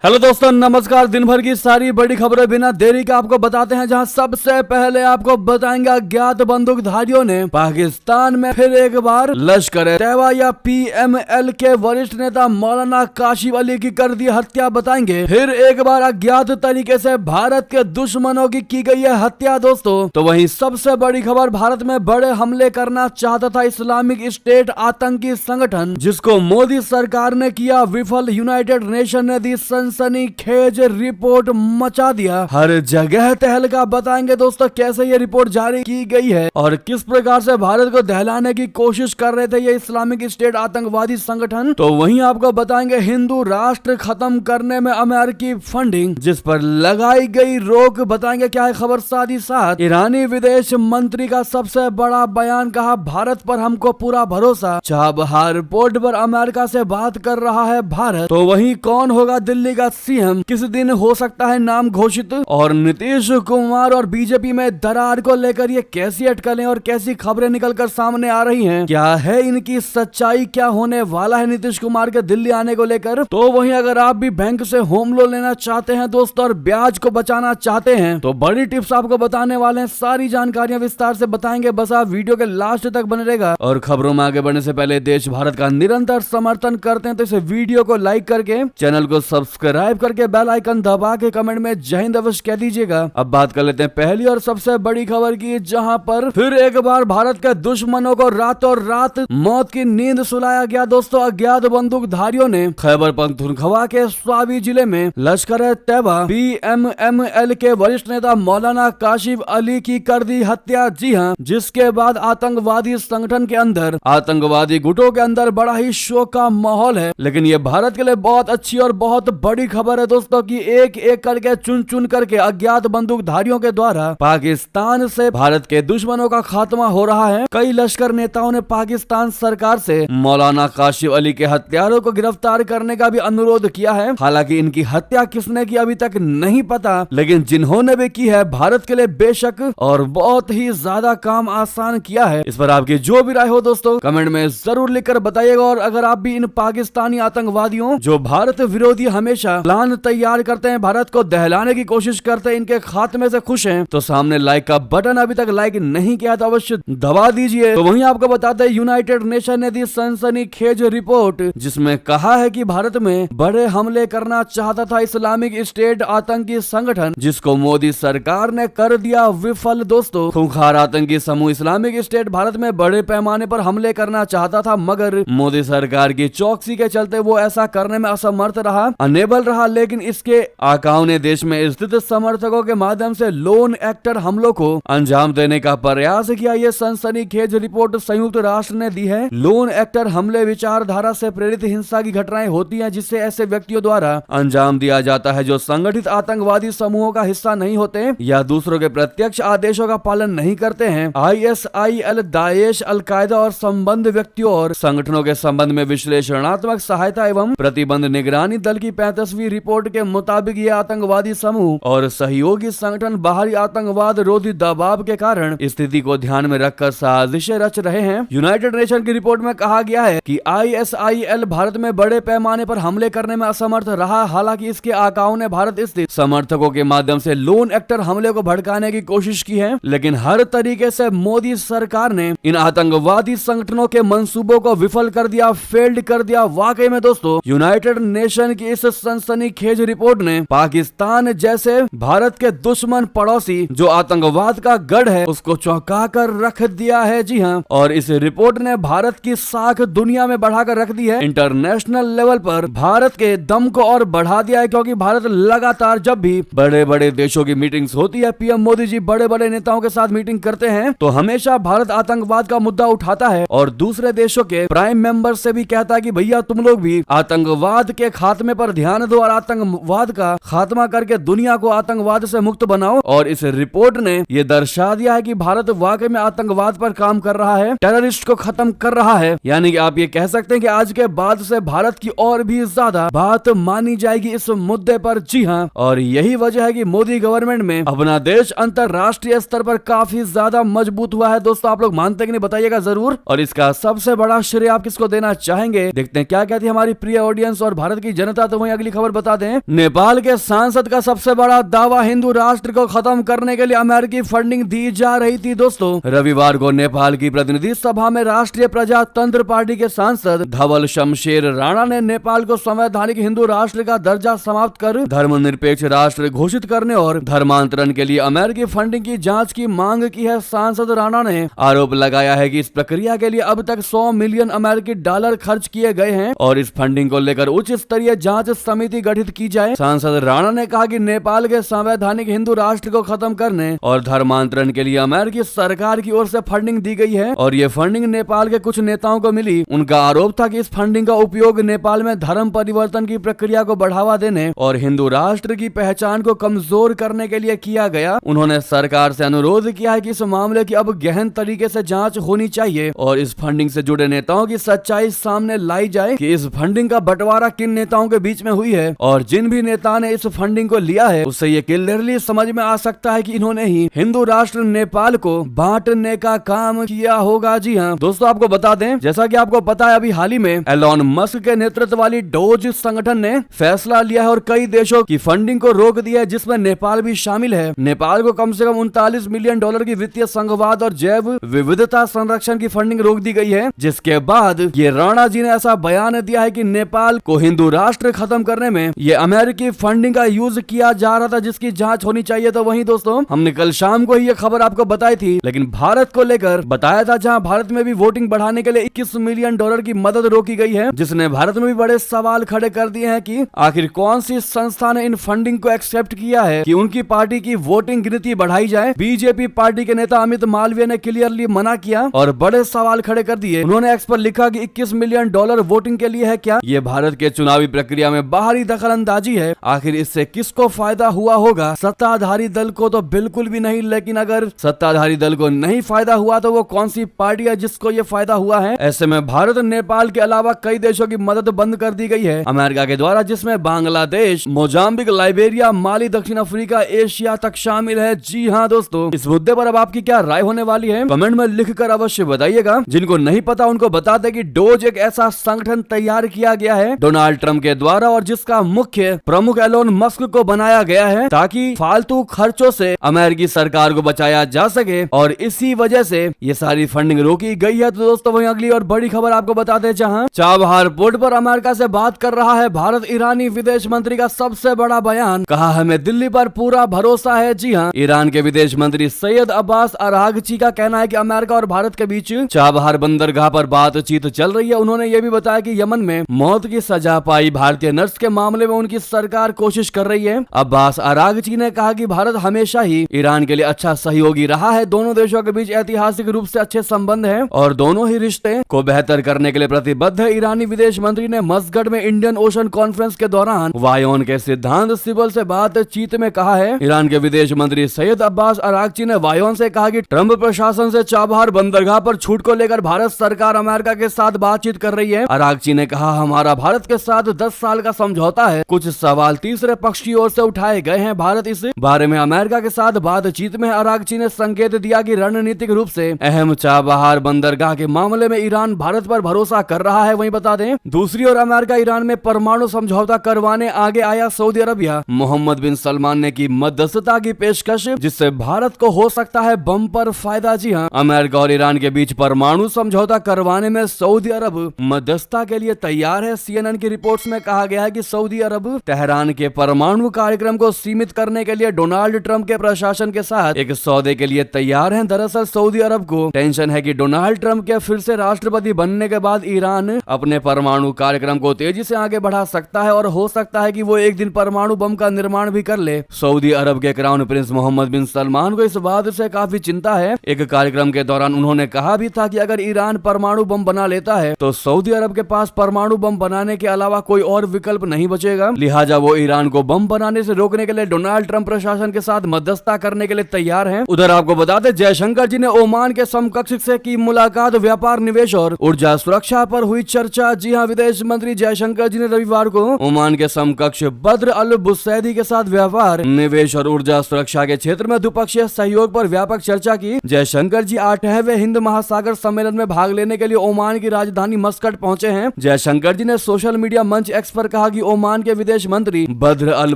Hello दोस्तों, नमस्कार। दिन भर की सारी बड़ी खबरें बिना देरी के आपको बताते हैं, जहां सबसे पहले आपको बताएंगे अज्ञात बंदूकधारियों ने पाकिस्तान में फिर एक बार लश्कर तैयबा या PML के वरिष्ठ नेता मौलाना काशिफ अली की कर दी हत्या। बताएंगे फिर एक बार अज्ञात तरीके से भारत के दुश्मनों की गई है हत्या दोस्तों। तो वहीं सबसे बड़ी खबर, भारत में बड़े हमले करना चाहता था इस्लामिक स्टेट आतंकी संगठन, जिसको मोदी सरकार ने किया विफल। यूनाइटेड नेशन ने दी सनसनीखेज रिपोर्ट, मचा दिया हर जगह तहलका। बताएंगे दोस्तों कैसे ये रिपोर्ट जारी की गई है और किस प्रकार से भारत को दहलाने की कोशिश कर रहे थे ये इस्लामिक स्टेट आतंकवादी संगठन। तो वहीं आपको बताएंगे हिंदू राष्ट्र खत्म करने में अमेरिकी फंडिंग, जिस पर लगाई गई रोक। बताएंगे क्या है खबर। साथ ही साथ ईरानी विदेश मंत्री का सबसे बड़ा बयान, कहा भारत पर हमको पूरा भरोसा। चाबहार पोर्ट पर अमेरिका से बात कर रहा है भारत। तो वहीं कौन होगा दिल्ली का सीएम, किस दिन हो सकता है नाम घोषित। और नीतीश कुमार और बीजेपी में दरार को लेकर ये कैसी अटकलें और कैसी खबरें निकलकर सामने आ रही हैं, क्या है इनकी सच्चाई, क्या होने वाला है नीतीश कुमार के दिल्ली आने को लेकर। तो वहीं अगर आप भी बैंक से होम लोन लेना चाहते हैं दोस्तों और ब्याज को बचाना चाहते हैं, तो बड़ी टिप्स आपको बताने वाले हैं। सारी जानकारियां विस्तार से बताएंगे, बस आप वीडियो के लास्ट तक बने रहेगा। और खबरों में आगे बढ़ने से पहले देश भारत का निरंतर समर्थन करते हैं तो इसे वीडियो को लाइक करके, चैनल को सब्सक्राइब करके, बेल आइकन दबा के कमेंट में जय हिंद अवश्य कह दीजिएगा। अब बात कर लेते हैं पहली और सबसे बड़ी खबर की, जहां पर फिर एक बार भारत के दुश्मनों को रातों रात मौत की नींद सुलाया गया दोस्तों। अज्ञात बंदूकधारियों ने खैबर पख्तूनख्वा के स्वाबी जिले में लश्कर तैयबा PML के वरिष्ठ नेता मौलाना काशिफ अली की कर दी हत्या। जी हां, जिसके बाद आतंकवादी संगठन के अंदर, आतंकवादी गुटों के अंदर बड़ा ही शोक का माहौल है। लेकिन ये भारत के लिए बहुत अच्छी और बहुत बड़ी खबर है दोस्तों कि एक एक करके चुन चुन करके अज्ञात बंदूकधारियों के द्वारा पाकिस्तान से भारत के दुश्मनों का खात्मा हो रहा है। कई लश्कर नेताओं ने पाकिस्तान सरकार से मौलाना काशिफ अली के हत्यारों को गिरफ्तार करने का भी अनुरोध किया है। हालांकि इनकी हत्या किसने की अभी तक नहीं पता, लेकिन जिन्होंने भी की है भारत के लिए बेशक और बहुत ही ज्यादा काम आसान किया है। इस पर आपकी जो भी राय हो दोस्तों कमेंट में जरूर लिखकर बताइएगा। और अगर आप भी इन पाकिस्तानी आतंकवादियों, जो भारत विरोधी हमेशा प्लान तैयार करते हैं, भारत को दहलाने की कोशिश करते हैं, इनके खात्मे से खुश हैं, तो सामने लाइक का बटन अभी तक लाइक नहीं किया तो अवश्य दबा दीजिए। तो वहीं आपको बताते हैं यूनाइटेड नेशन ने दी सनसनीखेज रिपोर्ट, जिसमें कहा है कि भारत में बड़े हमले करना चाहता था इस्लामिक स्टेट आतंकी संगठन, जिसको मोदी सरकार ने कर दिया विफल दोस्तों। खूंखार आतंकी समूह इस्लामिक स्टेट भारत में बड़े पैमाने पर हमले करना चाहता था, मगर मोदी सरकार की चौकसी के चलते वो ऐसा करने में असमर्थ रहा, अनेबल रहा। लेकिन इसके आकाओं ने देश में स्थित समर्थकों के माध्यम से लोन एक्टर हमलों को अंजाम देने का प्रयास किया। ये सनसनीखेज रिपोर्ट संयुक्त राष्ट्र ने दी है। लोन एक्टर हमले विचारधारा से प्रेरित हिंसा की घटनाएं होती हैं, जिससे ऐसे व्यक्तियों द्वारा अंजाम दिया जाता है जो संगठित आतंकवादी समूहों का हिस्सा नहीं होते या दूसरों के प्रत्यक्ष आदेशों का पालन नहीं करते हैं। ISIL, दाएश, अलकायदा और संबंध व्यक्तियों और संगठनों के संबंध में विश्लेषणात्मक सहायता एवं प्रतिबंध निगरानी दल की 35वीं रिपोर्ट के मुताबिक ये आतंकवादी समूह और सहयोगी संगठन बाहरी आतंकवाद रोधी दबाव के कारण स्थिति को ध्यान में रखकर साजिशें रच रहे हैं। यूनाइटेड नेशन की रिपोर्ट में कहा गया है कि ISIL भारत में बड़े पैमाने पर हमले करने में असमर्थ रहा। हालांकि इसके आकाओं ने भारत स्थित समर्थकों के माध्यम से लोन एक्टर हमले को भड़काने की कोशिश की है, लेकिन हर तरीके से मोदी सरकार ने इन आतंकवादी संगठनों के मंसूबों को विफल कर दिया, फेल्ड कर दिया। वाकई में दोस्तों यूनाइटेड नेशन की इस सनसनीखेज रिपोर्ट ने पाकिस्तान जैसे भारत के दुश्मन पड़ोसी, जो आतंकवाद का गढ़ है, उसको चौंका कर रख दिया है। जी हां, और इस रिपोर्ट ने भारत की साख दुनिया में बढ़ाकर रख दी है। इंटरनेशनल लेवल पर भारत के दम को और बढ़ा दिया है, क्योंकि भारत लगातार जब भी बड़े बड़े देशों की मीटिंग्स होती है, PM मोदी जी बड़े बड़े नेताओं के साथ मीटिंग करते हैं, तो हमेशा भारत आतंकवाद का मुद्दा उठाता है और दूसरे देशों के प्राइम मेंबर से भी कहता है कि भैया तुम लोग भी आतंकवाद के खात्मे पर ध्यान दो और आतंकवाद का खात्मा करके दुनिया को आतंकवाद से मुक्त बनाओ। और इस रिपोर्ट ने यह दर्शा दिया है कि भारत वाकई में आतंकवाद पर काम कर रहा है, टेररिस्ट को खत्म कर रहा है। यानी कि आप ये कह सकते हैं कि आज के बाद से भारत की और भी ज्यादा बात मानी जाएगी इस मुद्दे पर। जी हां, और यही वजह है कि मोदी गवर्नमेंट में अपना देश अंतरराष्ट्रीय स्तर पर काफी ज्यादा मजबूत हुआ है। दोस्तों आप लोग मानते कि नहीं, बताइएगा जरूर। और इसका सबसे बड़ा श्रेय आप किसको देना चाहेंगे, देखते हैं क्या कहती है हमारी प्रिय ऑडियंस और भारत की जनता। तो वहीं अगली खबर बता दें, नेपाल के सांसद का सबसे बड़ा दावा, हिंदू राष्ट्र को खत्म करने के लिए अमेरिकी फंडिंग दी जा रही थी। दोस्तों, रविवार को नेपाल की प्रतिनिधि सभा में राष्ट्रीय प्रजातंत्र पार्टी के सांसद धवल शमशेर राणा ने नेपाल को संवैधानिक हिंदू राष्ट्र का दर्जा समाप्त कर धर्मनिरपेक्ष राष्ट्र घोषित करने और धर्मांतरण के लिए अमेरिकी फंडिंग की जांच की मांग की है। सांसद राणा ने आरोप लगाया है कि इस प्रक्रिया के लिए अब तक 100 मिलियन अमेरिकी डॉलर खर्च किए गए हैं और इस फंडिंग को लेकर उच्च स्तरीय जांच समिति गठित की जाए। सांसद राणा ने कहा कि नेपाल के संवैधानिक हिंदू राष्ट्र को खत्म करने और धर्मांतरण के लिए अमेरिकी सरकार की ओर से फंडिंग दी गई है और ये फंडिंग नेपाल के कुछ नेताओं को मिली। उनका आरोप था कि इस फंडिंग का उपयोग नेपाल में धर्म परिवर्तन की प्रक्रिया को बढ़ावा देने और हिंदू राष्ट्र की पहचान को कमजोर करने के लिए किया गया। उन्होंने सरकार से अनुरोध किया है कि इस मामले की अब गहन तरीके से जांच होनी चाहिए और इस फंडिंग से जुड़े नेताओं की सच्चाई सामने लाई जाए कि इस फंडिंग का बंटवारा किन नेताओं के बीच में हुई है और जिन भी नेता ने इस फंडिंग को लिया है उससे ये क्लियरली समझ में आ सकता है कि इन्होंने ही हिंदू राष्ट्र नेपाल को बांटने का काम किया होगा। जी हाँ दोस्तों, आपको बता दें, जैसा कि आपको पता है, अभी हाल ही में एलॉन मस्क के नेतृत्व वाली डोज संगठन ने फैसला लिया है और कई देशों की फंडिंग को रोक दिया है, जिसमें नेपाल भी शामिल है। नेपाल को कम से कम 39 मिलियन डॉलर की वित्तीय संघवाद और जैव विविधता संरक्षण की फंडिंग रोक दी गई है, जिसके बाद ये राणा जी ने ऐसा बयान दिया है कि नेपाल को हिंदू राष्ट्र खत्म करने में ये अमेरिकी फंडिंग का यूज किया जा रहा था, जिसकी जांच होनी चाहिए। तो वहीं दोस्तों, हमने कल शाम को ही ये खबर आपको बताई थी, लेकिन भारत को लेकर बताया था, जहां भारत में भी वोटिंग बढ़ाने के लिए 21 मिलियन डॉलर की मदद रोकी गई है, जिसने भारत में भी बड़े सवाल खड़े कर दिए हैं कि आखिर कौन सी संस्था ने इन फंडिंग को एक्सेप्ट किया है कि उनकी पार्टी की वोटिंग गिनती बढ़ाई जाए। बीजेपी पार्टी के नेता अमित मालवीय ने क्लियरली मना किया और बड़े सवाल खड़े कर दिए। उन्होंने एक्स पर लिखा कि 21 मिलियन डॉलर वोटिंग के लिए है क्या? ये भारत के चुनावी प्रक्रिया में बाहरी दखल अंदाजी है। आखिर इससे किसको फायदा हुआ होगा? सत्ताधारी दल को तो बिल्कुल भी नहीं, लेकिन अगर सत्ताधारी दल को नहीं फायदा हुआ तो वो कौन सी पार्टी है जिसको ये फायदा हुआ है? ऐसे में भारत, नेपाल के अलावा कई देशों की मदद बंद कर दी गई है अमेरिका के द्वारा, जिसमें बांग्लादेश, मोजाम्बिक, लाइबेरिया, माली, दक्षिण अफ्रीका, एशिया तक शामिल है। जी हाँ दोस्तों, इस मुद्दे पर अब आपकी क्या राय होने वाली है? कमेंट में लिखकर अवश्य बताइएगा। जिनको नहीं पता उनको बता दें कि डोज एक ऐसा संगठन तैयार किया गया है डोनाल्ड ट्रंप के द्वारा और जिसका मुख्य प्रमुख एलोन मस्क को बनाया गया है ताकि फालतू खर्चों से अमेरिकी सरकार को बचाया जा सके और इसी वजह से ये सारी फंडिंग रोकी गई है। तो दोस्तों, वहीं अगली और बड़ी खबर आपको बताते हैं, जहां चाबहार पोर्ट पर अमेरिका से बात कर रहा है भारत। ईरानी विदेश मंत्री का सबसे बड़ा बयान, कहा हमें दिल्ली पर पूरा भरोसा है। जी हाँ, ईरान के विदेश मंत्री सैयद अब्बास अरागची का कहना है कि अमेरिका और भारत के बीच चाबहार बंदरगाह पर बातचीत चल रही है। उन्होंने ये भी बताया कि यमन में मौत की सजा पाई भारतीय नर्स के मामले में उनकी सरकार कोशिश कर रही है। अब्बास अरागची ने कहा कि भारत हमेशा ही ईरान के लिए अच्छा सहयोगी रहा है। दोनों देशों के बीच ऐतिहासिक रूप से अच्छे संबंध हैं और दोनों ही रिश्ते को बेहतर करने के लिए प्रतिबद्ध है। ईरानी विदेश मंत्री ने मस्कट में इंडियन ओशन कॉन्फ्रेंस के दौरान वायोन के सिद्धांत सिबल से बातचीत में कहा है। ईरान के विदेश मंत्री सैयद अब्बास अरागची ने वायोन से कहा कि ट्रंप प्रशासन से चाबहार बंदरगाह पर छूट को लेकर भारत सरकार अमेरिका के साथ बातचीत कर रही है। अरागची ने कहा, हमारा भारत के साथ 10 साल का समझौता है। कुछ सवाल तीसरे पक्ष की ओर से उठाए गए हैं। भारत इस बारे में अमेरिका के साथ बातचीत में। अरागची ने संकेत दिया कि रणनीतिक रूप से अहम चाबहार बंदरगाह के मामले में ईरान भारत पर भरोसा कर रहा है। वहीं बता दें, दूसरी ओर अमेरिका ईरान में परमाणु समझौता करवाने आगे आया। सऊदी अरबिया मोहम्मद बिन सलमान ने की मध्यस्थता की पेशकश, जिससे भारत को हो सकता है बम्पर फायदा। जी हाँ, अमेरिका और ईरान के बीच परमाणु समझौता करवाने में सऊदी अरब मध्यस्थता के लिए तैयार है। CNN की रिपोर्ट्स में कहा गया है कि सऊदी अरब तेहरान के परमाणु कार्यक्रम को सीमित करने के लिए डोनाल्ड ट्रंप के प्रशासन के साथ एक सौदे के लिए तैयार है। दरअसल सऊदी अरब को टेंशन है कि डोनाल्ड ट्रंप के फिर से राष्ट्रपति बनने के बाद ईरान अपने परमाणु कार्यक्रम को तेजी से आगे बढ़ा सकता है और हो सकता है कि वो एक दिन परमाणु बम का निर्माण भी कर ले। सऊदी अरब के क्राउन प्रिंस मोहम्मद बिन सलमान को इस बात से काफी चिंता है। एक कार्यक्रम के दौरान उन्होंने कहा भी था कि अगर ईरान परमाणु बम बना लेता है तो सऊदी अरब के पास परमाणु बम बनाने के अलावा कोई और विकल्प नहीं बचेगा। लिहाजा वो ईरान को बम बनाने से रोकने के लिए डोनाल्ड ट्रंप प्रशासन के साथ मध्यस्थता करने के लिए तैयार हैं। उधर आपको बता दें, जयशंकर जी ने ओमान के समकक्ष से की मुलाकात। व्यापार, निवेश और ऊर्जा सुरक्षा पर हुई चर्चा। जी हाँ, विदेश मंत्री जयशंकर जी ने रविवार को ओमान के समकक्ष बद्र अल बुसैदी के साथ व्यापार, निवेश और ऊर्जा सुरक्षा के क्षेत्र में द्विपक्षीय सहयोग पर व्यापक चर्चा की। जयशंकर जी 8वें हिंद महासागर सम्मेलन में भाग लेने के लिए ओमान की राजधानी मस्कट पहुंचे हैं। जयशंकर जी ने सोशल मीडिया मंच एक्स पर कहा कि ओमान के विदेश मंत्री बद्र अल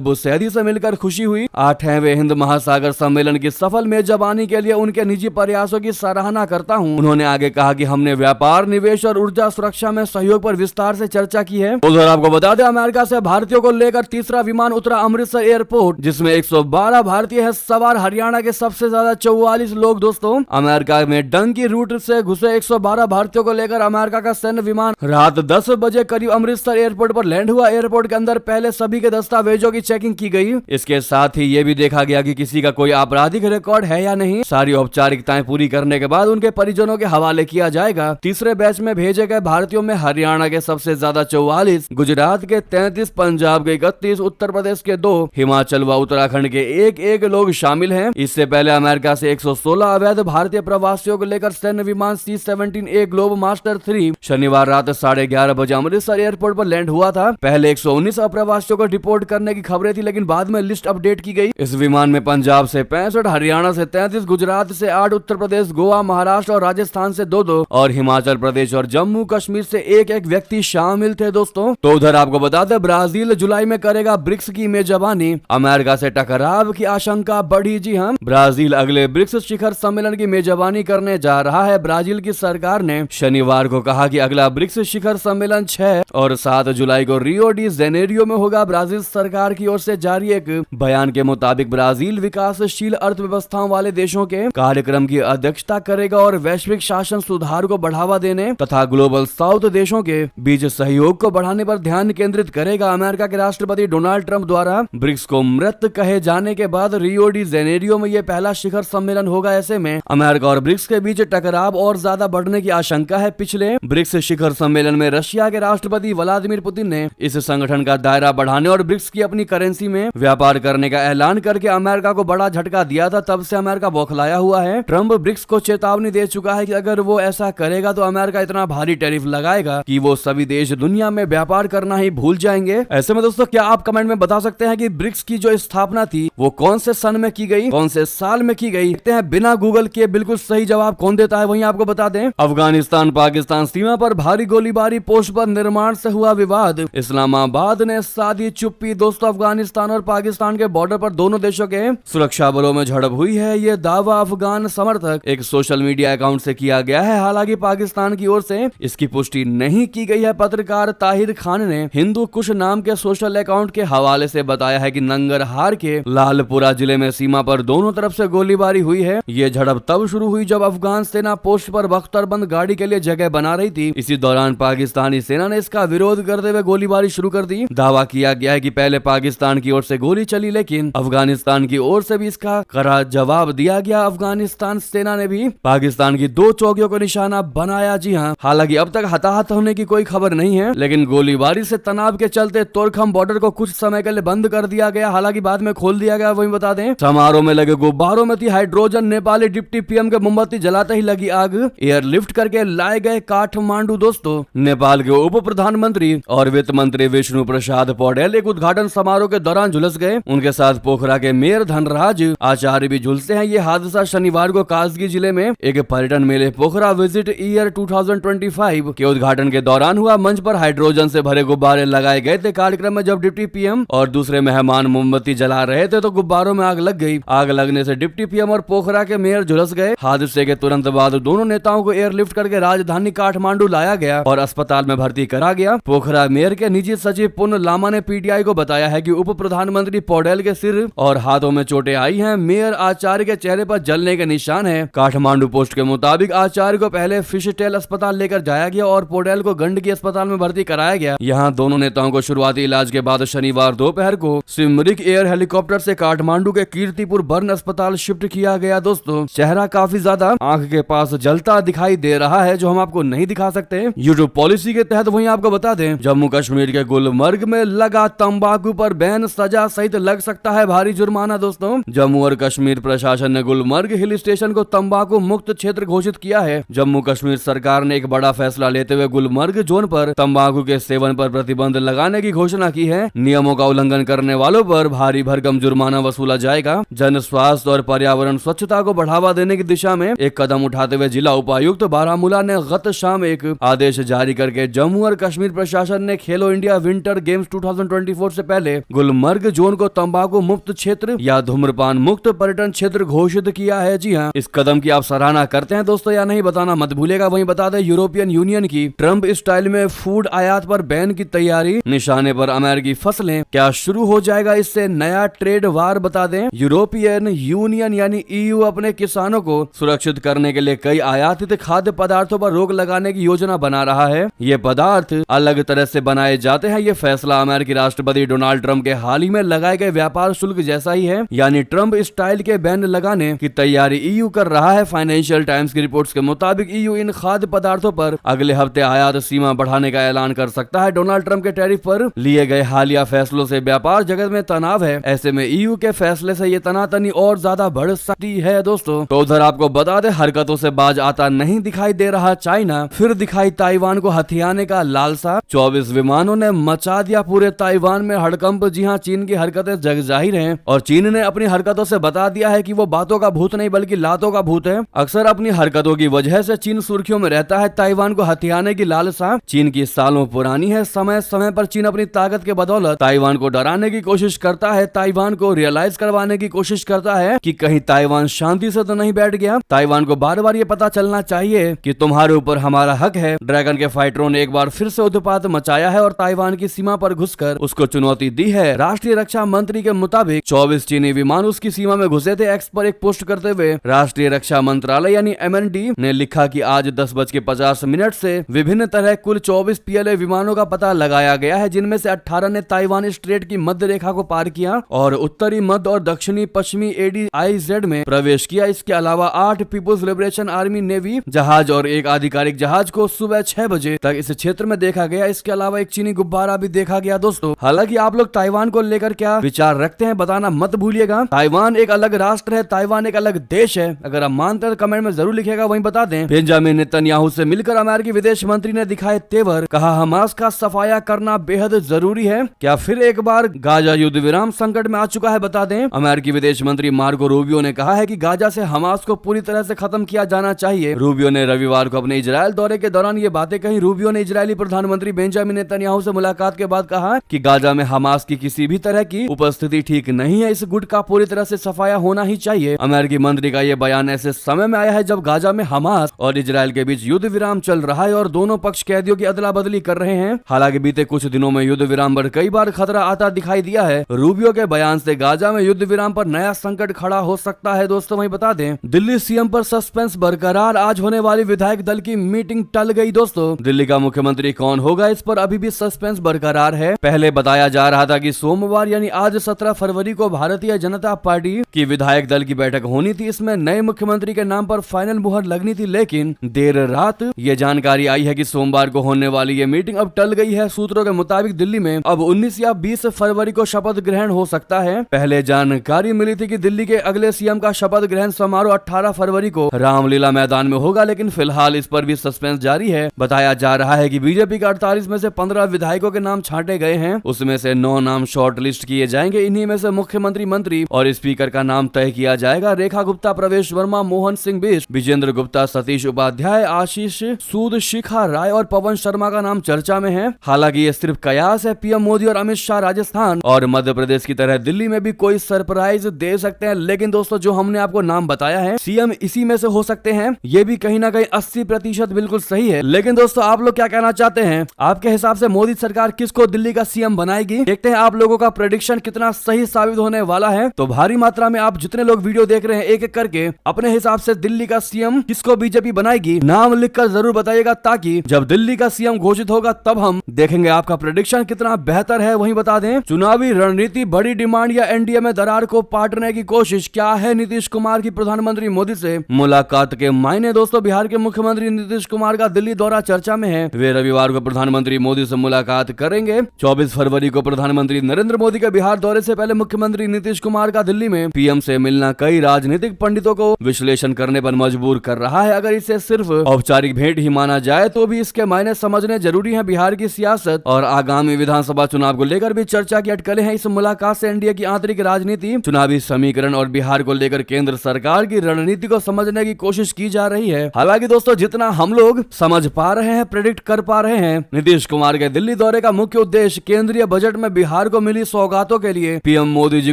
बुसैदी से मिलकर खुशी हुई। 8वें हिंद महासागर सम्मेलन की सफल मेजबानी के लिए उनके निजी प्रयासों की सराहना करता हूं। उन्होंने आगे कहा कि हमने व्यापार, निवेश और ऊर्जा सुरक्षा में सहयोग पर विस्तार से चर्चा की है। उधर आपको बता दें, अमेरिका से भारतीयों को लेकर तीसरा विमान उतरा अमृतसर एयरपोर्ट, जिसमें 112 भारतीय है सवार। हरियाणा के सबसे ज्यादा 44 लोग दोस्तों। अमेरिका में डंकी रूट से घुसे 112 भारतीयों को लेकर अमेरिका का सैन्य विमान रात 10 बजे करीब अमृतसर एयरपोर्ट पर लैंड हुआ। एयरपोर्ट के अंदर पहले सभी के दस्तावेजों की चेकिंग की गई। इसके साथ ही ये भी देखा गया कि किसी का कोई आपराधिक रिकॉर्ड है या नहीं। सारी औपचारिकताएं पूरी करने के बाद उनके परिजनों के हवाले किया जाएगा। तीसरे बैच में भेजे गए भारतीयों में हरियाणा के सबसे ज्यादा 44, गुजरात के 33, पंजाब के 31, उत्तर प्रदेश के 2, हिमाचल व उत्तराखंड के एक लोग शामिल हैं। इससे पहले अमेरिका से 116 अवैध भारतीय प्रवासियों को लेकर सैन्य विमान C-17A ग्लोब मास्टर 3 शनिवार रात 11:30 बजे अमृतसर एयरपोर्ट पर लैंड हुआ था। पहले 119 अप्रवासियों को डिपोर्ट करने की खबरें थी, लेकिन बाद में लिस्ट अपडेट की गई। इस विमान में पंजाब से 65, हरियाणा से 33, गुजरात से 8, उत्तर प्रदेश, गोवा, महाराष्ट्र और राजस्थान से 2 और हिमाचल प्रदेश और जम्मू कश्मीर से एक व्यक्ति शामिल थे दोस्तों। तो उधर आपको बता दें, ब्राजील जुलाई में करेगा ब्रिक्स की मेजबानी। अमेरिका से टकराव की आशंका बढ़ी। जी हाँ, ब्राजील अगले ब्रिक्स शिखर सम्मेलन की मेजबानी करने जा रहा है। ब्राजील की सरकार ने शनिवार को कहा कि अगला ब्रिक्स शिखर सम्मेलन 6 और 7 जुलाई को रियो डी जेनेरियो में होगा। ब्राजील सरकार की ओर से जारी एक बयान के मुताबिक ब्राजील विकासशील अर्थव्यवस्थाओं वाले देशों के कार्यक्रम की अध्यक्षता करेगा और वैश्विक शासन सुधार को बढ़ावा देने तथा ग्लोबल साउथ देशों के बीच सहयोग को बढ़ाने पर ध्यान केंद्रित करेगा। अमेरिका के राष्ट्रपति डोनाल्ड ट्रंप द्वारा ब्रिक्स को मृत कहे जाने के बाद रियो डी जेनेरियो में यह पहला शिखर सम्मेलन होगा। ऐसे में अमेरिका और ब्रिक्स के बीच टकराव और ज्यादा बढ़ने की आशंका है। पिछले ब्रिक्स शिखर सम्मेलन में रशिया के राष्ट्रपति व्लादिमीर पुतिन ने इस संगठन का दायरा बढ़ाने और ब्रिक्स की अपनी करेंसी में व्यापार करने का ऐलान करके अमेरिका को बड़ा झटका दिया था। तब से अमेरिका बौखलाया हुआ है। ट्रंप ब्रिक्स को चेतावनी दे चुका है कि अगर वो ऐसा करेगा तो अमेरिका इतना भारी टैरिफ लगाएगा कि वो सभी देश दुनिया में व्यापार करना ही भूल जाएंगे। ऐसे में दोस्तों, क्या आप कमेंट में बता सकते हैं कि ब्रिक्स की जो स्थापना थी वो कौन से सन में की गई, कौन से साल में की गई? देखते हैं बिना गूगल के बिल्कुल सही जवाब कौन देता है। वहीं आपको बता दें, अफगानिस्तान पाकिस्तान सीमा पर भारी गोलीबारी, पोस्ट पर निर्माण से हुआ विवाद, इस्लामाबाद ने साधी चुप्पी। दोस्तों, अफगानिस्तान और पाकिस्तान के बॉर्डर पर दोनों देशों के सुरक्षा बलों में झड़प हुई है। ये दावा अफगान समर्थक एक सोशल मीडिया अकाउंट से किया गया है। हालांकि पाकिस्तान की ओर से इसकी पुष्टि नहीं की गई है। पत्रकार ताहिर खान ने हिंदू कुश नाम के सोशल अकाउंट के हवाले से बताया है कि नंगरहार के लालपुरा जिले में सीमा पर दोनों तरफ से गोलीबारी हुई है। ये झड़प तब शुरू हुई जब अफगान सेना पोस्ट पर बख्तरबंद गाड़ी के लिए जगह बना रही थी। इसी दौरान पाकिस्तानी सेना ने इसका विरोध करते हुए गोलीबारी शुरू कर दी। दावा किया गया है कि पहले पाकिस्तान की ओर से गोली चली, लेकिन अफगानिस्तान की ओर से भी इसका कड़ा जवाब दिया गया। अफगानिस्तान सेना ने भी पाकिस्तान की 2 चौकियों को निशाना बनाया। जी हाँ, हालांकि अब तक हताहत होने की कोई खबर नहीं है, लेकिन गोलीबारी से तनाव के चलते तोरखम बॉर्डर को कुछ समय के लिए बंद कर दिया गया। हालांकि बाद में खोल दिया गया। वही बता दें, समारोह में लगे गुब्बारों में थी हाइड्रोजन। नेपाली डिप्टी पीएम के मोमबत्ती जलाते ही लगी आग। एयरलिफ्ट करके लाए गए काठमांडू। दोस्तों, नेपाल के उप प्रधानमंत्री और वित्त मंत्री विष्णु प्रसाद पौडेल एक उद्घाटन समारोह के दौरान झुलस गए। उनके साथ पोखरा के मेयर धनराज आचार्य भी झुलसे हैं। ये हादसा शनिवार को कासगीर जिले में एक पर्यटन मेले पोखरा विजिट ईयर 2025 के उद्घाटन के दौरान हुआ। मंच पर हाइड्रोजन से भरे गुब्बारे लगाए गए थे। कार्यक्रम में जब डिप्टी पीएम और दूसरे मेहमान मोमबत्ती जला रहे थे तो गुब्बारों में आग लग गई। आग लगने से डिप्टी पीएम और पोखरा के मेयर झुलस गए। हादसे के तुरंत बाद दोनों नेताओं को एयरलिफ्ट करके राजधानी काठमांडू लाया गया और अस्पताल में भर्ती करा गया। पोखरा मेयर के निजी सचिव पुन लामा ने पीटीआई को बताया है कि उप प्रधानमंत्री पौडेल के सिर और हाथों में चोटें आई हैं। मेयर आचार्य के चेहरे पर जलने के निशान हैं। काठमांडू पोस्ट के मुताबिक आचार्य को पहले फिशटेल अस्पताल लेकर जाया गया और पौडेल को गंडकी अस्पताल में भर्ती कराया गया। यहाँ दोनों नेताओं को शुरुआती इलाज के बाद शनिवार दोपहर को सिमरिक एयर हेलीकॉप्टर से काठमांडू के कीर्तिपुर बर्न अस्पताल शिफ्ट किया गया। दोस्तों, चेहरा काफी ज्यादा आंख के पास जलता दिखाई दे रहा है, जो हम आपको नहीं दिखा सकते यूट्यूब पॉलिसी के तहत। वहीं आपको बता दें, जम्मू कश्मीर के गुलमर्ग में लगा तंबाकू पर बैन, सजा सहित लग सकता है भारी जुर्माना। दोस्तों, जम्मू और कश्मीर प्रशासन ने गुलमर्ग हिल स्टेशन को तंबाकू मुक्त क्षेत्र घोषित किया है। जम्मू कश्मीर सरकार ने एक बड़ा फैसला लेते हुए गुलमर्ग जोन पर तंबाकू के सेवन पर प्रतिबंध लगाने की घोषणा की है। नियमों का उल्लंघन करने वालों पर भारी भरकम जुर्माना वसूला जाएगा। जन स्वास्थ्य और पर्यावरण स्वच्छता को बढ़ावा देने की दिशा में एक कदम उठाते हुए जिला उपायुक्त बारामूला ने गत शाम एक आदेश जारी करके जम्मू और कश्मीर प्रशासन ने खेलो इंडिया विंटर विंटर गेम्स 2024 से पहले गुलमर्ग जोन को तंबाकू मुक्त क्षेत्र या धूम्रपान मुक्त पर्यटन क्षेत्र घोषित किया है। जी हाँ, इस कदम की आप सराहना करते हैं दोस्तों या नहीं बताना मत भूलिएगा। वहीं बता दें यूरोपियन यूनियन की ट्रम्प स्टाइल में फूड आयात पर बैन की तैयारी, निशाने पर अमेरिकी फसलें, क्या शुरू हो जाएगा इससे नया ट्रेड वार। बता दें यूरोपियन यूनियन यानी EU अपने किसानों को सुरक्षित करने के लिए कई आयातित खाद्य पदार्थों पर रोक लगाने की योजना बना रहा है। ये पदार्थ अलग तरह से बनाए जाते हैं। ये फैसला अमेरिकी राष्ट्रपति डोनाल्ड ट्रंप के हाल ही में लगाए गए व्यापार शुल्क जैसा ही है, यानी ट्रंप स्टाइल के बैन लगाने की तैयारी EU कर रहा है। फाइनेंशियल टाइम्स की रिपोर्ट्स के मुताबिक EU इन खाद्य पदार्थों पर अगले हफ्ते आयात सीमा बढ़ाने का ऐलान कर सकता है। डोनाल्ड ट्रंप के टैरिफ पर लिए गए हालिया फैसलों से व्यापार जगत में तनाव है। ऐसे में EU के फैसले से ये तनातनी और ज्यादा बढ़ सकती है दोस्तों। तो उधर आपको बता दें हरकतों से बाज आता नहीं दिखाई दे रहा चाइना, फिर दिखाई ताइवान को हथियाने का लालसा। 24 विमानों ने मचा दिया पूरे ताइवान में हड़कंप। जी हाँ, चीन की हरकतें जग जाहिर हैं और चीन ने अपनी हरकतों से बता दिया है कि वो बातों का भूत नहीं बल्कि लातों का भूत है। अक्सर अपनी हरकतों की वजह से चीन सुर्खियों में रहता है। ताइवान को हथियाने की लालसा चीन की सालों पुरानी है। समय समय पर चीन अपनी ताकत के बदौलत ताइवान को डराने की कोशिश करता है, ताइवान को रियलाइज करवाने की कोशिश करता है कि कहीं ताइवान शांति से तो नहीं बैठ गया। ताइवान को बार बार ये पता चलना चाहिए कि तुम्हारे ऊपर हमारा हक है। ड्रैगन के फाइटरों ने एक बार फिर से उत्पात मचाया है और ताइवान की सीमा पर घुसकर उसको चुनौती दी है। राष्ट्रीय रक्षा मंत्री के मुताबिक 24 चीनी विमान उसकी सीमा में घुसे थे। एक्स पर एक पोस्ट करते हुए राष्ट्रीय रक्षा मंत्रालय यानी MND ने लिखा कि आज 10:50 से विभिन्न तरह कुल 24 PLA विमानों का पता लगाया गया है, जिनमें से 18 ने ताइवान स्ट्रेट की मध्य रेखा को पार किया और उत्तरी मध्य और दक्षिणी पश्चिमी ADIZ में प्रवेश किया। इसके अलावा 8 पीपुल्स लिबरेशन आर्मी नेवी जहाज और एक आधिकारिक जहाज को सुबह 6 बजे तक इस क्षेत्र में देखा गया। इसके अलावा एक चीनी गुब्बारा भी देखा गया दोस्तों। हालांकि आप लोग ताइवान को लेकर क्या विचार रखते हैं बताना मत भूलिएगा। ताइवान एक अलग राष्ट्र है, ताइवान एक अलग देश है। अगर आप मानते हैं तो कमेंट में जरूर लिखिएगा। वहीं बता दें बेंजामिन नेतन्याहू से मिलकर अमेरिकी विदेश मंत्री ने दिखाए तेवर, कहा हमास का सफाया करना बेहद जरूरी है। क्या फिर एक बार गाजा युद्ध विराम संकट में आ चुका है। बता दें अमेरिकी विदेश मंत्री मार्को रूबियो ने कहा है कि गाजा से हमास को पूरी तरह से खत्म किया जाना चाहिए। रूबियो ने रविवार को अपने इजराइल दौरे के दौरान ये बातें कही। रूबियो ने इजरायली प्रधानमंत्री बेंजामिन नेतन्याहू से मुलाकात के बाद कहा कि गाजा में हमास की किसी भी तरह की उपस्थिति ठीक नहीं है। इस गुट का पूरी तरह से सफाया होना ही चाहिए। अमेरिकी मंत्री का यह बयान ऐसे समय में आया है जब गाजा में हमास और इजराइल के बीच युद्ध विराम चल रहा है और दोनों पक्ष कैदियों की अदला बदली कर रहे हैं। हालांकि बीते कुछ दिनों में युद्ध विराम पर कई बार खतरा आता दिखाई दिया है। रूबियो के बयान से गाजा में युद्ध विराम पर नया संकट खड़ा हो सकता है दोस्तों। वहीं बता दें दिल्ली CM पर सस्पेंस बरकरार। आज होने वाली विधायक दल की मीटिंग टल गई दोस्तों। दिल्ली का मुख्यमंत्री कौन होगा इस पर अभी भी सस्पेंस बरकरार है। पहले बताया जा रहा था कि सोमवार यानी आज 17 फरवरी को भारतीय जनता पार्टी की विधायक दल की बैठक होनी थी। इसमें नए मुख्यमंत्री के नाम पर फाइनल मुहर लगनी थी, लेकिन देर रात ये जानकारी आई है कि सोमवार को होने वाली ये मीटिंग अब टल गई है। सूत्रों के मुताबिक दिल्ली में अब 19 या 20 फरवरी को शपथ ग्रहण हो सकता है। पहले जानकारी मिली थी कि दिल्ली के अगले CM का शपथ ग्रहण समारोह 18 फरवरी को रामलीला मैदान में होगा, लेकिन फिलहाल इस पर भी सस्पेंस जारी है। बताया जा रहा है कि बीजेपी के 48 में से 15 विधायकों के नाम छांटे गए हैं। उसमें से 9 नाम शॉर्ट लिस्ट किए जाएंगे। इन्हीं में से मुख्यमंत्री, मंत्री और स्पीकर का नाम तय किया जाएगा। रेखा गुप्ता, प्रवेश वर्मा, मोहन सिंह बिष्ट, विजेंद्र गुप्ता, सतीश उपाध्याय, आशीष सूद, शिखा राय और पवन शर्मा का नाम चर्चा में है। हालांकि ये सिर्फ कयास है। PM मोदी और अमित शाह राजस्थान और मध्य प्रदेश की तरह दिल्ली में भी कोई सरप्राइज दे सकते हैं। लेकिन दोस्तों जो हमने आपको नाम बताया है CM इसी में से हो सकते हैं। ये भी कहीं ना कहीं 80% बिल्कुल सही है। लेकिन दोस्तों आप लोग क्या कहना चाहते हैं? आपके हिसाब से मोदी सरकार किसको दिल्ली का CM बनाएगी? देखते हैं आप लोगों का प्रेडिक्शन कितना सही साबित होने वाला है। तो भारी मात्रा में आप जितने लोग वीडियो देख रहे हैं एक एक करके अपने हिसाब से दिल्ली का CM किसको बीजेपी बनाएगी नाम लिखकर जरूर बताइएगा, ताकि जब दिल्ली का CM घोषित होगा तब हम देखेंगे आपका प्रेडिक्शन कितना बेहतर है। वहीं बता दें चुनावी रणनीति, बड़ी डिमांड या NDA में दरार को पाटने की कोशिश, क्या है नीतीश कुमार की प्रधानमंत्री मोदी से मुलाकात के मायने? दोस्तों बिहार के मुख्यमंत्री नीतीश कुमार का दिल्ली दौरा चर्चा में है। वे रविवार को प्रधानमंत्री मोदी से मुलाकात करेंगे। 24 फरवरी को प्रधानमंत्री नरेंद्र मोदी के बिहार दौरे से पहले मुख्यमंत्री नीतीश कुमार का दिल्ली में PM से मिलना कई राजनीतिक पंडितों को विश्लेषण करने पर मजबूर कर रहा है। अगर इसे सिर्फ औपचारिक भेंट ही माना जाए तो भी इसके मायने समझने जरूरी है। बिहार की सियासत और आगामी विधानसभा चुनाव को लेकर भी चर्चा की अटकलें हैं। इस मुलाकात से NDA की आंतरिक राजनीति, चुनावी समीकरण और बिहार को लेकर केंद्र सरकार की रणनीति को समझने की कोशिश की जा रही है। हालांकि दोस्तों जितना हम लोग समझ पा रहे हैं, प्रेडिक्ट कर पा रहे हैं, नीतीश कुमार के दिल्ली दौरे खबरें का मुख्य उद्देश्य केंद्रीय बजट में बिहार को मिली सौगातों के लिए पीएम मोदी जी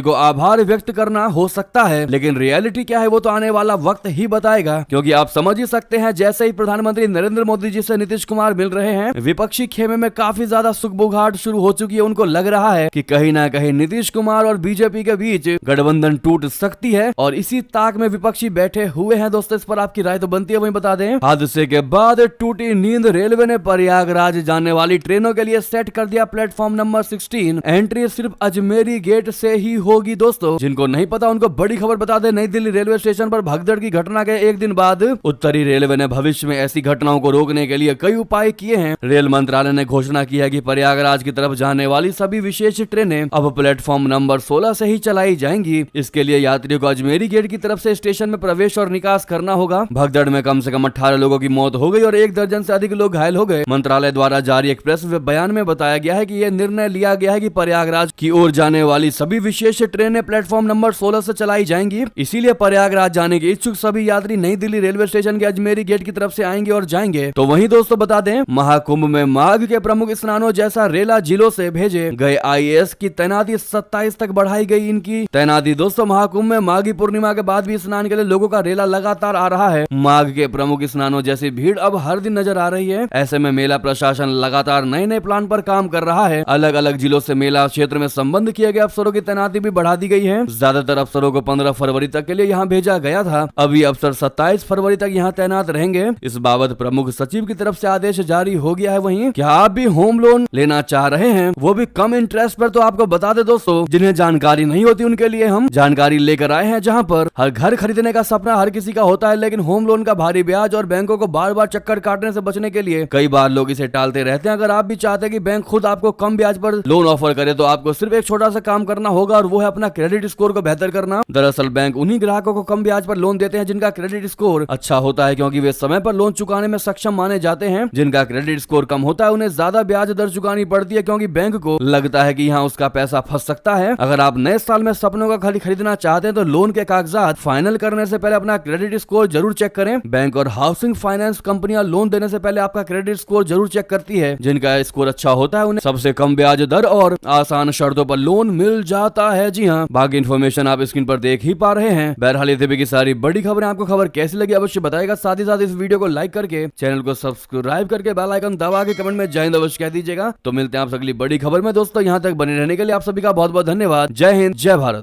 को आभार व्यक्त करना हो सकता है, लेकिन रियलिटी क्या है वो तो आने वाला वक्त ही बताएगा। क्योंकि आप समझ ही सकते हैं, जैसे ही प्रधानमंत्री नरेंद्र मोदी जी से नीतीश कुमार मिल रहे हैं, विपक्षी खेमे में काफी ज्यादा सुखबुगाहट शुरू हो चुकी है। उनको लग रहा है कि कहीं ना कहीं नीतीश कुमार और बीजेपी के बीच गठबंधन टूट सकती है, और इसी ताक में विपक्षी बैठे हुए हैं। दोस्तों, इस पर आपकी राय तो बनती है। वहीं बता दें, हादसे के बाद टूटी नींद रेलवे ने प्रयागराज जाने वाली ट्रेनों के लिए सेट कर दिया प्लेटफॉर्म नंबर 16। एंट्री सिर्फ अजमेरी गेट से ही होगी। दोस्तों, जिनको नहीं पता उनको बड़ी खबर बता दें, नई दिल्ली रेलवे स्टेशन पर भगदड़ की घटना के एक दिन बाद उत्तरी रेलवे ने भविष्य में ऐसी घटनाओं को रोकने के लिए कई उपाय किए हैं। रेल मंत्रालय ने घोषणा की है कि प्रयागराज की तरफ जाने वाली सभी विशेष ट्रेनें अब प्लेटफॉर्म नंबर 16 से ही चलाई जाएंगी। इसके लिए यात्रियों को अजमेरी गेट की तरफ से स्टेशन में प्रवेश और निकास करना होगा। भगदड़ में कम से कम 18 लोगों की मौत हो गई और 1 दर्जन से अधिक लोग घायल हो गए। मंत्रालय द्वारा जारी एक प्रेस बयान में बताया गया है कि यह निर्णय लिया गया है कि प्रयागराज की ओर जाने वाली सभी विशेष ट्रेनें प्लेटफॉर्म नंबर 16 से चलाई जाएंगी। इसीलिए प्रयागराज जाने के इच्छुक सभी यात्री नई दिल्ली रेलवे स्टेशन के अजमेरी गेट की तरफ से आएंगे और जाएंगे। तो वहीं दोस्तों बता दें, महाकुंभ में माघ के प्रमुख स्नानों जैसा रेला जिलों से भेजे गए IAS की तैनाती 27 तक बढ़ाई गई। इनकी तैनाती दोस्तों महाकुंभ में माघी पूर्णिमा के बाद भी स्नान के लिए लोगों का रेला लगातार आ रहा है। माघ के प्रमुख स्नानों जैसी भीड़ अब हर दिन नजर आ रही है। ऐसे में मेला प्रशासन लगातार नए नए प्लान पर काम कर रहा है। अलग अलग जिलों से मेला क्षेत्र में संबंध किए गए अफसरों की तैनाती भी बढ़ा दी गई है। ज्यादातर अफसरों को 15 फरवरी तक के लिए यहाँ भेजा गया था। अभी अफसर 27 फरवरी तक यहाँ तैनात रहेंगे। इस बाबत प्रमुख सचिव की तरफ से आदेश जारी हो गया है। वहीं क्या आप भी होम लोन लेना चाह रहे हैं, वो भी कम इंटरेस्ट पर, तो आपको बता दे दोस्तों, जिन्हें जानकारी नहीं होती उनके लिए हम जानकारी लेकर आए हैं। जहाँ पर हर घर खरीदने का सपना हर किसी का होता है, लेकिन होम लोन का भारी ब्याज और बैंकों को बार बार चक्कर काटने से बचने के लिए कई बार लोग इसे टालते रहते हैं। अगर आप भी चाहते हैं कि बैंक खुद आपको कम ब्याज पर लोन ऑफर करे, तो आपको सिर्फ एक छोटा सा काम करना होगा, और वो है अपना क्रेडिट स्कोर को बेहतर करना। दरअसल बैंक उन्हीं ग्राहकों को कम ब्याज पर लोन देते हैं जिनका क्रेडिट स्कोर अच्छा होता है, क्योंकि वे समय पर लोन चुकाने में सक्षम माने जाते हैं। जिनका क्रेडिट स्कोर कम होता है उन्हें ज्यादा ब्याज दर चुकानी पड़ती है, क्योंकि बैंक को लगता है कि यहाँ उसका पैसा फंस सकता है। अगर आप नए साल में सपनों का घर खरीदना चाहते हैं, तो लोन के कागजात फाइनल करने से पहले अपना क्रेडिट स्कोर जरूर चेक करें। बैंक और हाउसिंग फाइनेंस कंपनियां लोन देने से पहले आपका क्रेडिट स्कोर जरूर चेक करती है। जिनका स्कोर अच्छा होता है उन्हें सबसे कम ब्याज दर और आसान शर्तों पर लोन मिल जाता है। जी हाँ, बाकी इन्फॉर्मेशन आप स्क्रीन पर देख ही पा रहे हैं। बहरहाल ये थी की सारी बड़ी खबरें। आपको खबर कैसी लगी अवश्य बताएगा। साथ ही साथ इस वीडियो को लाइक करके चैनल को सब्सक्राइब करके बेल आइकन दबा के कमेंट में जय हिंद अवश्य कह दीजिएगा। तो मिलते हैं आप अगली बड़ी खबर में। दोस्तों, यहाँ तक बने रहने के लिए आप सभी का बहुत बहुत धन्यवाद। जय हिंद, जय भारत।